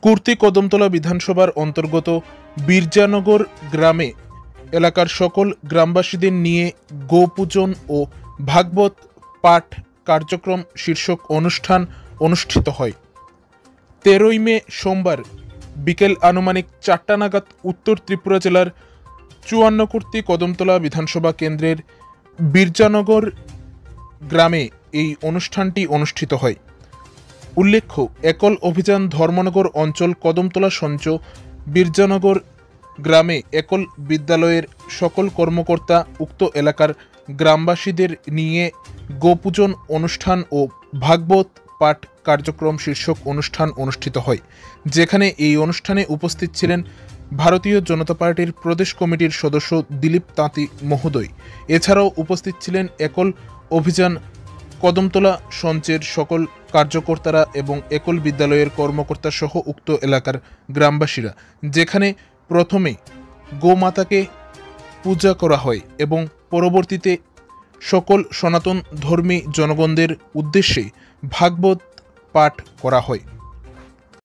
কুর্তি কদমতলা বিধানসভার অন্তর্গত বীরজানগর গ্রামে এলাকার সকল গ্রামবাসীদের নিয়ে গোপূজন ও ভাগবত পাঠ কার্যক্রম শীর্ষক অনুষ্ঠান অনুষ্ঠিত হয়। 13ই মে সোমবার বিকেল আনুমানিক 4টা নাগাদ উত্তর ত্রিপুরা জেলার 54 কুর্তি কদমতলা বিধানসভা কেন্দ্রের বীরজানগর গ্রামে এই অনুষ্ঠানটি অনুষ্ঠিত হয়। উল্লেখ্য, একল অভিযান ধর্মনগর অঞ্চল কদমতলা সঞ্চ বীরজানগর গ্রামে একল বিদ্যালয়ের সকল কর্মকর্তা উক্ত এলাকার গ্রামবাসীদের নিয়ে গোপূজন অনুষ্ঠান ও ভাগবত পাঠ কার্যক্রম শীর্ষক অনুষ্ঠান অনুষ্ঠিত হয়, যেখানে এই অনুষ্ঠানে উপস্থিত ছিলেন ভারতীয় জনতা পার্টির প্রদেশ কমিটির সদস্য দিলীপ তাঁতি মহোদয়। এছাড়াও উপস্থিত ছিলেন একল অভিযান কদমতলা সঞ্চের সকল কার্যকর্তারা এবং একল বিদ্যালয়ের কর্মকর্তা সহ উক্ত এলাকার গ্রামবাসীরা, যেখানে প্রথমে গোমাতাকে পূজা করা হয় এবং পরবর্তীতে সকল সনাতন ধর্মী জনগণদের উদ্দেশ্যে ভাগবত পাঠ করা হয়।